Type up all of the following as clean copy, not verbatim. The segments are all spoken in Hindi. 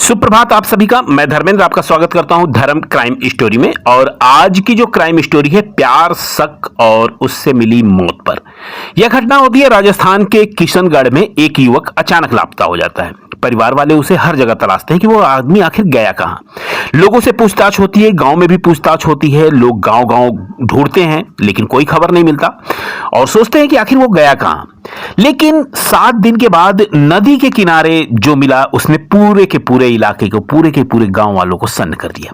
सुप्रभात आप सभी का। मैं धर्मेंद्र आपका स्वागत करता हूं धर्म क्राइम स्टोरी में। और आज की जो क्राइम स्टोरी है प्यार, शक और उससे मिली मौत पर। यह घटना होती है राजस्थान के किशनगढ़ में। एक युवक अचानक लापता हो जाता है। परिवार वाले उसे हर जगह तलाशते हैं कि वो आदमी आखिर गया कहां। लोगों से पूछताछ होती है, गांव में भी पूछताछ होती है, लोग गांव गांव ढूंढते हैं लेकिन कोई खबर नहीं मिलता और सोचते हैं कि आखिर वो गया कहां। लेकिन 7 दिन के बाद नदी के किनारे जो मिला उसने पूरे के पूरे इलाके को, पूरे के पूरे गांव वालों को सन्न कर दिया।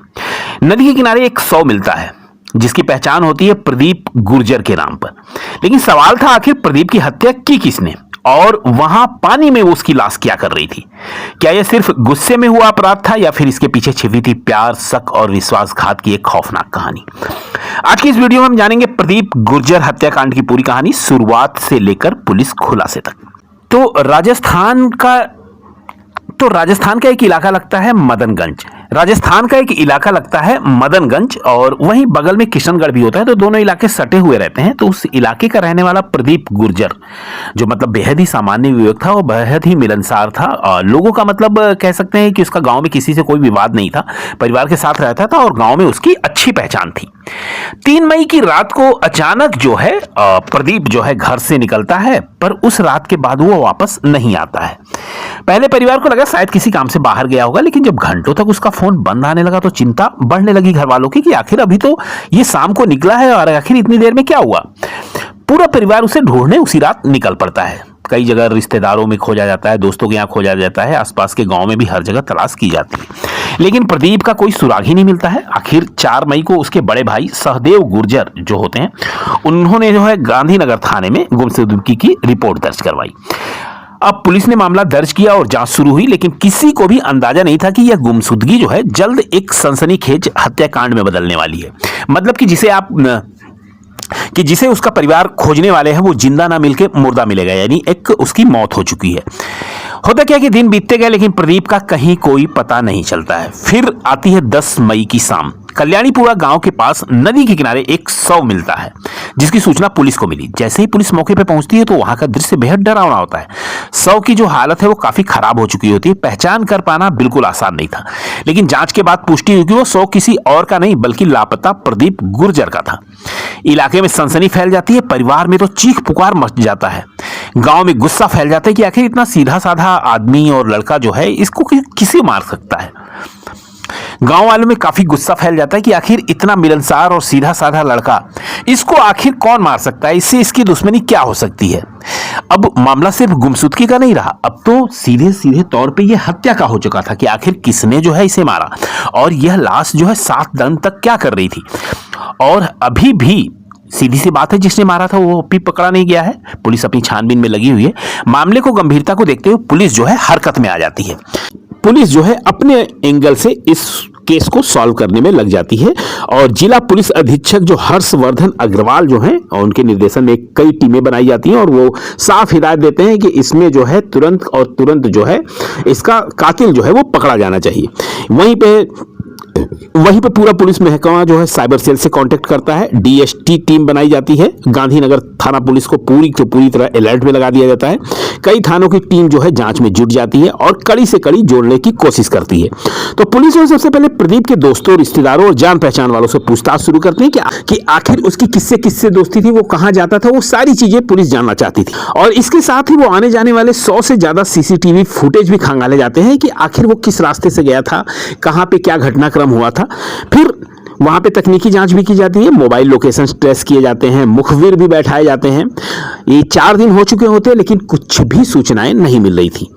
नदी के किनारे एक शव मिलता है जिसकी पहचान होती है प्रदीप गुर्जर के नाम पर। लेकिन सवाल था आखिर प्रदीप की हत्या की किसने और वहां पानी में वो उसकी लाश क्या कर रही थी। क्या यह सिर्फ गुस्से में हुआ अपराध था या फिर इसके पीछे छिपी थी प्यार, शक और विश्वासघात की एक खौफनाक कहानी। आज की इस वीडियो में हम जानेंगे प्रदीप गुर्जर हत्याकांड की पूरी कहानी, शुरुआत से लेकर पुलिस खुलासे तक। तो राजस्थान का एक इलाका लगता है मदनगंज। और वहीं बगल में किशनगढ़ भी होता है, तो दोनों इलाके सटे हुए रहते हैं। तो उस इलाके का रहने वाला प्रदीप गुर्जर जो मतलब बेहद ही सामान्य युवक था, वो बेहद ही मिलनसार था। और लोगों का मतलब कह सकते हैं कि उसका गांव में किसी से कोई विवाद नहीं था, परिवार के साथ रहता था और गांव में उसकी अच्छी पहचान थी। 3 मई की रात को अचानक जो है प्रदीप जो है घर से निकलता है, पर उस रात के बाद वो वापस नहीं आता है। पहले परिवार को लगा शायद किसी काम से बाहर गया होगा, लेकिन जब घंटों तक उसका फोन बंद आने लगा तो चिंता बढ़ने लगी घर वालों की कि आखिर अभी तो ये शाम को निकला है और आखिर इतनी देर में क्या हुआ। पूरा परिवार उसे ढूंढने उसी रात निकल पड़ता है। कई जगह रिश्तेदारों में खोजा जाता है, दोस्तों के यहाँ खोजा जाता है, आसपास के गांव में भी हर जगह तलाश की जाती है, लेकिन प्रदीप का कोई सुराग ही नहीं मिलता है। आखिर 4 मई को उसके बड़े भाई सहदेव गुर्जर जो होते हैं, उन्होंने जो है गांधीनगर थाने में गुमशुदगी की रिपोर्ट दर्ज करवाई। अब पुलिस ने मामला दर्ज किया और जांच शुरू हुई, लेकिन किसी को भी अंदाजा नहीं था कि यह गुमशुदगी जो है जल्द एक सनसनीखेज हत्याकांड में बदलने वाली है। मतलब कि जिसे उसका परिवार खोजने वाले हैं वो जिंदा ना मिलके मुर्दा मिलेगा, यानी एक उसकी मौत हो चुकी है। होता क्या कि दिन बीतते गए लेकिन प्रदीप का कहीं कोई पता नहीं चलता है। फिर आती है 10 मई की शाम। कल्याणीपुरा गांव के पास नदी के किनारे एक शव मिलता है जिसकी सूचना पुलिस को मिली। जैसे ही पुलिस मौके पर पहुंचती है तो वहां का दृश्य बेहद डरावना होता है। शव की जो हालत है वो काफी खराब हो चुकी होती है। पहचान कर पाना बिल्कुल आसान नहीं था, लेकिन जांच के बाद पुष्टि हुई कि वो शव किसी और का नहीं बल्कि लापता प्रदीप गुर्जर का था। इलाके में सनसनी फैल जाती है, परिवार में तो चीख पुकार मच जाता है, गांव में गुस्सा फैल जाता है कि आखिर इतना सीधा साधा आदमी और लड़का जो है इसको किसी मार सकता है। गांव वालों में काफी गुस्सा फैल जाता है कि आखिर इतना मिलनसार और सीधा साधा लड़का, इसको आखिर कौन मार सकता है, इससे इसकी दुश्मनी क्या हो सकती है। अब मामला सिर्फ गुमशुदगी का नहीं रहा, अब तो सीधे सीधे तौर पे यह हत्या का हो चुका था कि आखिर किसने जो है इसे मारा और यह लाश जो है 7 दिन तक क्या कर रही थी। और अभी भी सीधी सी बात है, जिसने मारा था वो अभी पकड़ा नहीं गया है। पुलिस अपनी छानबीन में लगी हुई है। मामले को गंभीरता को देखते हुए पुलिस जो है हरकत में आ जाती है। पुलिस जो है अपने एंगल से इस केस को सॉल्व करने में लग जाती है और जिला पुलिस अधीक्षक जो हर्षवर्धन अग्रवाल जो हैं और उनके निर्देशन में कई टीमें बनाई जाती हैं और वो साफ हिदायत देते हैं कि इसमें जो है तुरंत जो है इसका कातिल जो है वो पकड़ा जाना चाहिए। वहीं पे पूरा पुलिस महकमा जो है साइबर सेल से कांटेक्ट करता है। डीएसटी टीम बनाई जाती है। गांधीनगर थाना पुलिस को पूरी तरह अलर्ट में लगा दिया जाता है। कई थानों की टीम जो है जांच में जुट जाती है और कड़ी से कड़ी जोड़ने की कोशिश करती है। तो पुलिस जो सबसे पहले प्रदीप के दोस्तों, रिश्तेदारों और जान पहचान वालों से पूछताछ शुरू करते हैं कि आखिर उसकी किससे दोस्ती थी, वो कहां जाता था, वो सारी चीजें पुलिस जानना चाहती थी। और इसके साथ ही वो आने जाने वाले 100 से ज्यादा सीसीटीवी फुटेज भी खंगाले जाते हैं कि आखिर वो किस रास्ते से गया था, कहां पे क्या घटनाक्रम हुआ था। फिर वहां पे तकनीकी जांच भी की जाती है, मोबाइल लोकेशन ट्रेस किए जाते हैं, मुखबिर भी बैठाए जाते हैं। ये 4 दिन हो चुके होते लेकिन कुछ भी सूचनाएं नहीं मिल रही थी।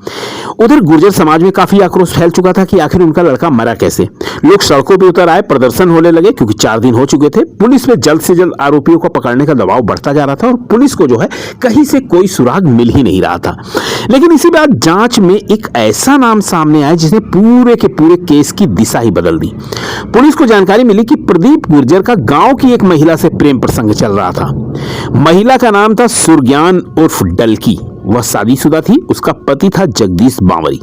उधर गुर्जर समाज में काफी आक्रोश फैल चुका था कि आखिर उनका लड़का मरा कैसे। लोग सड़कों पर उतर आए, प्रदर्शन होने लगे क्योंकि 4 दिन हो चुके थे। पुलिस में जल्द से जल्द आरोपियों को पकड़ने का दबाव बढ़ता जा रहा था और पुलिस को जो है कहीं से कोई सुराग मिल ही नहीं रहा था। लेकिन इसी बात जांच में एक ऐसा नाम सामने आया जिसने पूरे के पूरे केस की दिशा ही बदल दी। पुलिस को जानकारी मिली कि प्रदीप गुर्जर का गांव की एक महिला से प्रेम प्रसंग चल रहा था। महिला का नाम था सुरज्ञान उर्फ डलकी। वह शादीशुदा थी, उसका पति था जगदीश बावरी।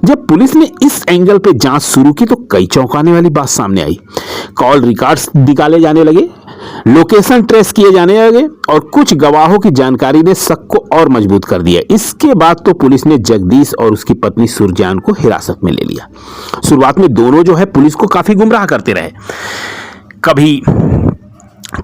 जब पुलिस ने इस एंगल पे जांच शुरू की तो कई चौंकाने वाली बात सामने आई। कॉल रिकॉर्ड्स निकाले जाने लगे, लोकेशन ट्रेस किए जाने लगे और कुछ गवाहों की जानकारी ने शक को और मजबूत कर दिया। इसके बाद तो पुलिस ने जगदीश और उसकी पत्नी सुरजान को हिरासत में ले लिया। शुरुआत में दोनों जो है पुलिस को काफी गुमराह करते रहे। कभी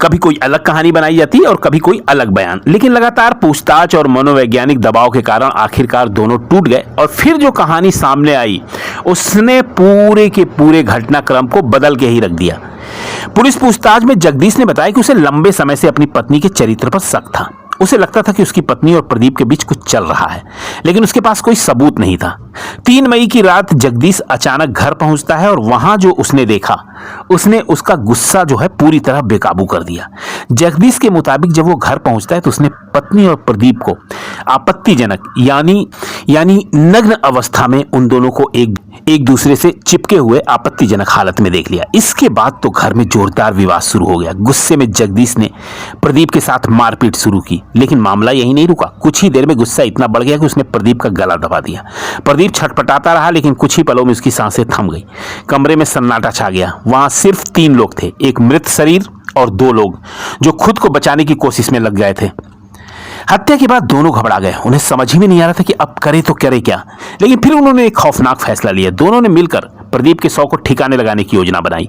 कभी कोई अलग कहानी बनाई जाती और कभी कोई अलग बयान, लेकिन लगातार पूछताछ और मनोवैज्ञानिक दबाव के कारण आखिरकार दोनों टूट गए और फिर जो कहानी सामने आई उसने पूरे के पूरे घटनाक्रम को बदल के ही रख दिया। पुलिस पूछताछ में जगदीश ने बताया कि उसे लंबे समय से अपनी पत्नी के चरित्र पर शक था। उसे लगता था कि उसकी पत्नी और प्रदीप के बीच कुछ चल रहा है, लेकिन उसके पास कोई सबूत नहीं था। 3 मई की रात जगदीश अचानक घर पहुंचता है और वहां जो उसने देखा उसने उसका गुस्सा जो है पूरी तरह बेकाबू कर दिया। जगदीश के मुताबिक जब वो घर पहुंचता है तो उसने पत्नी और प्रदीप को आपत्तिजनक यानी नग्न अवस्था में उन दोनों को एक दूसरे से चिपके हुए आपत्तिजनक हालत में देख लिया। इसके बाद तो घर में जोरदार विवाद शुरू हो गया। गुस्से में जगदीश ने प्रदीप के साथ मारपीट शुरू की, लेकिन मामला यही नहीं रुका। कुछ ही देर में गुस्सा इतना बढ़ गया कि उसने प्रदीप का गला दबा दिया। प्रदीप छटपटाता रहा, लेकिन कुछ ही पलों में उसकी सांसें थम गई। कमरे में सन्नाटा छा गया। वहां सिर्फ 3 लोग थे, एक मृत शरीर और 2 लोग जो खुद को बचाने की कोशिश में लग गए थे। हत्या के बाद दोनों घबरा गए। उन्हें समझ ही में नहीं आ रहा था कि अब करे तो करे क्या, लेकिन फिर उन्होंने एक खौफनाक फैसला लिया। दोनों ने मिलकर प्रदीप के शव को ठिकाने लगाने की योजना बनाई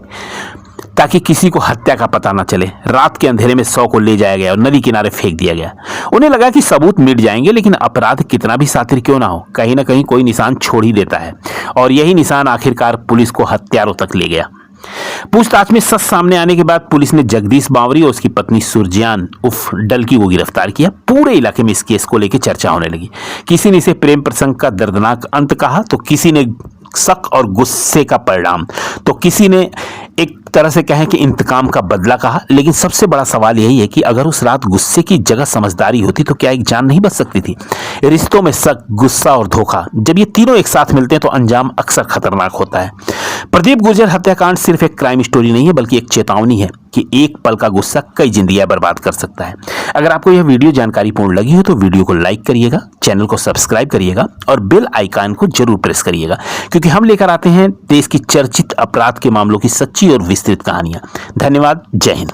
ताकि किसी को हत्या का पता न चले। रात के अंधेरे में शव को ले जाया गया और नदी किनारे फेंक दिया गया। उन्हें लगा कि सबूत मिट जाएंगे, लेकिन अपराध कितना भी शातिर क्यों ना हो, कहीं ना कहीं कोई निशान छोड़ ही देता है, और यही निशान आखिरकार पुलिस को हत्यारों तक ले गया। पूछताछ में सच सामने आने के बाद पुलिस ने जगदीश बावरी और उसकी पत्नी सुरजान उर्फ डल्की को गिरफ्तार किया। पूरे इलाके में इस केस को लेकर चर्चा होने लगी। किसी ने इसे प्रेम प्रसंग का दर्दनाक अंत कहा, तो किसी ने शक और गुस्से का परिणाम, तो किसी ने एक तरह से कहें कि इंतकाम का बदला कहा। लेकिन सबसे बड़ा सवाल यही है कि अगर उस रात गुस्से की जगह समझदारी होती तो क्या एक जान नहीं बच सकती थी। रिश्तों में शक, गुस्सा और धोखा, जब ये तीनों एक साथ मिलते हैं तो अंजाम अक्सर खतरनाक होता है। प्रदीप गुर्जर हत्याकांड सिर्फ एक क्राइम स्टोरी नहीं है, बल्कि एक चेतावनी है कि एक पल का गुस्सा कई जिंदगियां बर्बाद कर सकता है। अगर आपको यह वीडियो जानकारीपूर्ण लगी हो तो वीडियो को लाइक करिएगा, चैनल को सब्सक्राइब करिएगा और बेल आइकन को जरूर प्रेस करिएगा, क्योंकि हम लेकर आते हैं देश की चर्चित अपराध के मामलों की सच्ची और विस्तृत कहानियां। धन्यवाद। जय हिंद।